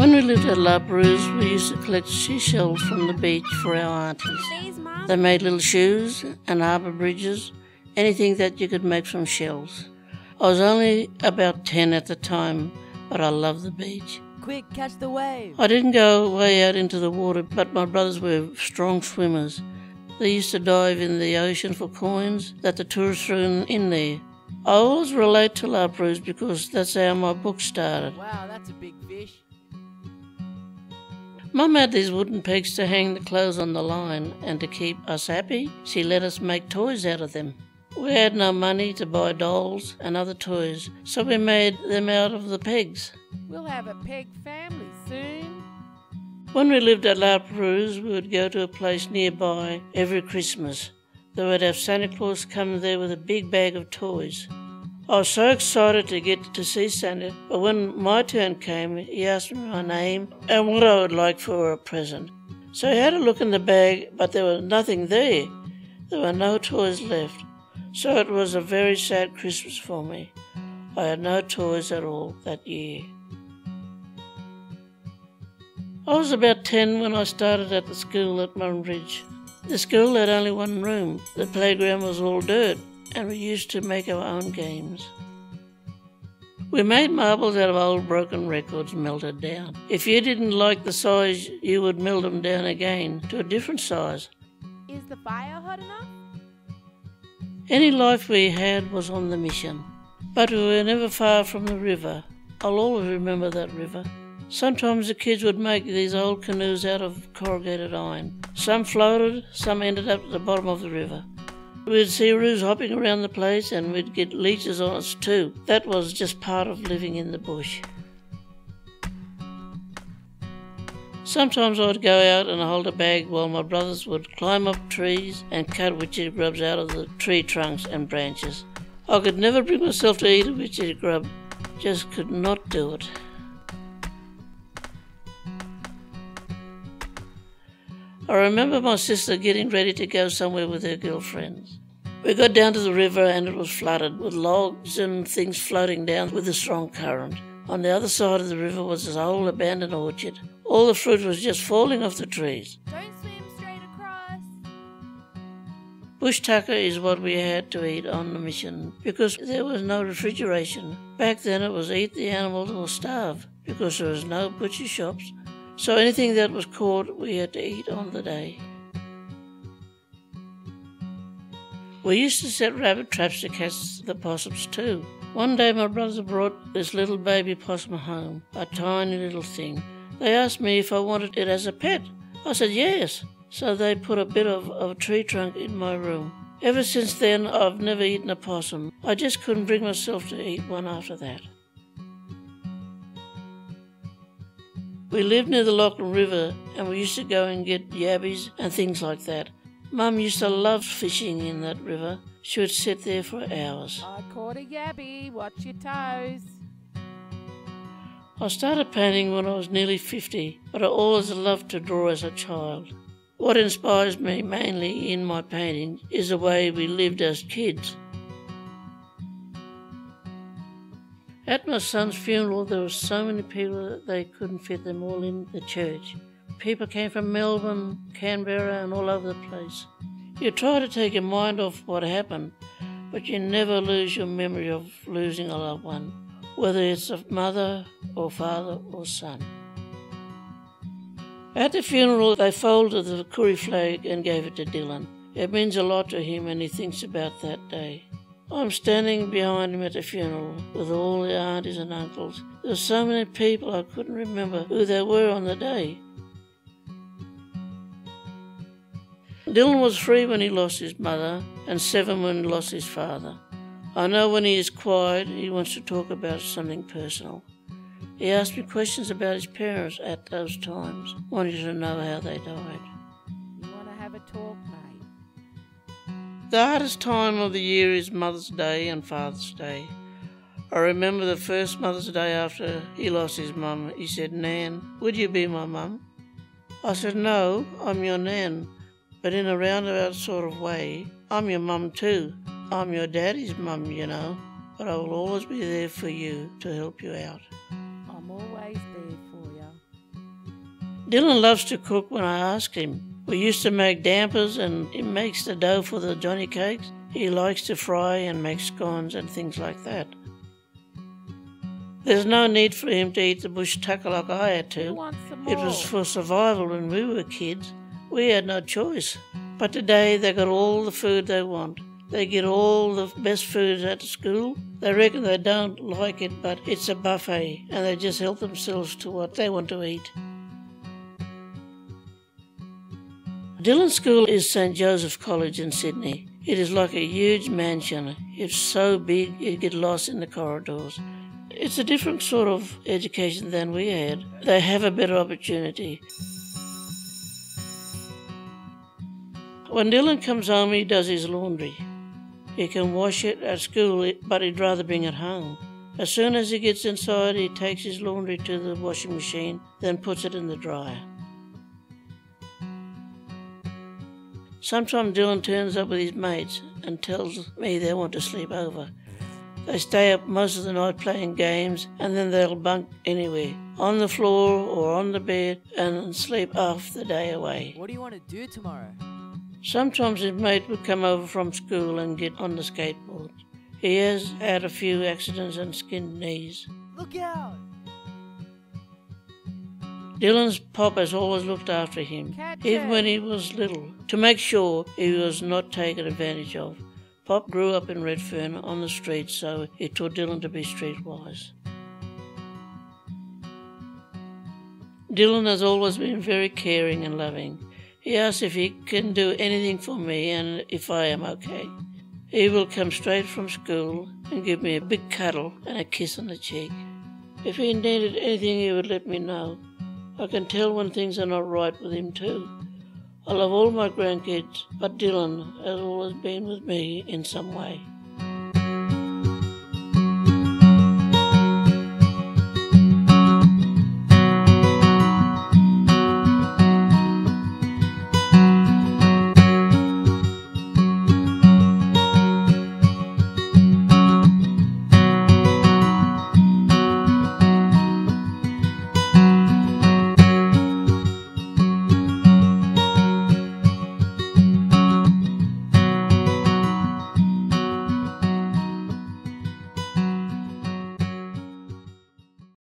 When we lived at La Perouse, we used to collect seashells from the beach for our aunties. They made little shoes and harbour bridges, anything that you could make from shells. I was only about 10 at the time, but I loved the beach. Quick, catch the wave. I didn't go way out into the water, but my brothers were strong swimmers. They used to dive in the ocean for coins that the tourists threw in there. I always relate to La Perouse because that's how my book started. Wow, that's a big fish. Mum had these wooden pegs to hang the clothes on the line, and to keep us happy, she let us make toys out of them. We had no money to buy dolls and other toys, so we made them out of the pegs. We'll have a peg family soon. When we lived at La Perouse, we would go to a place nearby every Christmas. They would have Santa Claus come there with a big bag of toys. I was so excited to get to see Santa, but when my turn came, he asked me my name and what I would like for a present. So he had a look in the bag, but there was nothing there. There were no toys left. So it was a very sad Christmas for me. I had no toys at all that year. I was about 10 when I started at the school at Murrumbidgee. The school had only one room. The playground was all dirt, and we used to make our own games. We made marbles out of old broken records melted down. If you didn't like the size, you would melt them down again to a different size. Is the fire hot enough? Any life we had was on the mission, but we were never far from the river. I'll always remember that river. Sometimes the kids would make these old canoes out of corrugated iron. Some floated, some ended up at the bottom of the river. We'd see roos hopping around the place and we'd get leeches on us too. That was just part of living in the bush. Sometimes I would go out and hold a bag while my brothers would climb up trees and cut witchetty grubs out of the tree trunks and branches. I could never bring myself to eat a witchetty grub, just could not do it. I remember my sister getting ready to go somewhere with her girlfriends. We got down to the river and it was flooded with logs and things floating down with a strong current. On the other side of the river was this old abandoned orchard. All the fruit was just falling off the trees. Don't swim straight across. Bush tucker is what we had to eat on the mission because there was no refrigeration. Back then it was eat the animals or starve because there was no butcher shops. So anything that was caught, we had to eat on the day. We used to set rabbit traps to catch the possums too. One day my brother brought this little baby possum home, a tiny little thing. They asked me if I wanted it as a pet. I said yes. So they put a bit of a tree trunk in my room. Ever since then, I've never eaten a possum. I just couldn't bring myself to eat one after that. We lived near the Lachlan River and we used to go and get yabbies and things like that. Mum used to love fishing in that river. She would sit there for hours. I caught a yabby, watch your toes. I started painting when I was nearly 50, but I always loved to draw as a child. What inspires me mainly in my painting is the way we lived as kids. At my son's funeral, there were so many people that they couldn't fit them all in the church. People came from Melbourne, Canberra and all over the place. You try to take your mind off what happened, but you never lose your memory of losing a loved one, whether it's a mother or father or son. At the funeral, they folded the Koori flag and gave it to Dhiiyaan. It means a lot to him and he thinks about that day. I'm standing behind him at the funeral with all the aunties and uncles. There were so many people I couldn't remember who they were on the day. Dhiiyaan was 3 when he lost his mother and 7 when he lost his father. I know when he is quiet, he wants to talk about something personal. He asked me questions about his parents at those times, wanting to know how they died. You want to have a talk, mate? The hardest time of the year is Mother's Day and Father's Day. I remember the first Mother's Day after he lost his mum. He said, "Nan, would you be my mum?" I said, "No, I'm your Nan, but in a roundabout sort of way. I'm your mum too. I'm your daddy's mum, you know, but I will always be there for you to help you out." I'm always there for you. Dylan loves to cook when I ask him. We used to make dampers and he makes the dough for the Johnny cakes. He likes to fry and make scones and things like that. There's no need for him to eat the bush tucker like I had Who to. wants some It more? was for survival when we were kids. We had no choice. But today they got all the food they want. They get all the best food at school. They reckon they don't like it, but it's a buffet and they just help themselves to what they want to eat. Dylan's school is St. Joseph College in Sydney. It is like a huge mansion. It's so big you get lost in the corridors. It's a different sort of education than we had. They have a better opportunity. When Dylan comes home, he does his laundry. He can wash it at school, but he'd rather bring it home. As soon as he gets inside, he takes his laundry to the washing machine, then puts it in the dryer. Sometimes Dylan turns up with his mates and tells me they want to sleep over. They stay up most of the night playing games and then they'll bunk anywhere, on the floor or on the bed, and sleep half the day away. What do you want to do tomorrow? Sometimes his mate would come over from school and get on the skateboard. He has had a few accidents and skinned knees. Look out! Dylan's pop has always looked after him, Catch even it. when he was little, to make sure he was not taken advantage of. Pop grew up in Redfern on the street, so he taught Dylan to be streetwise. Dylan has always been very caring and loving. He asks if he can do anything for me and if I am okay. He will come straight from school and give me a big cuddle and a kiss on the cheek. If he needed anything, he would let me know. I can tell when things are not right with him too. I love all my grandkids, but Dylan has always been with me in some way.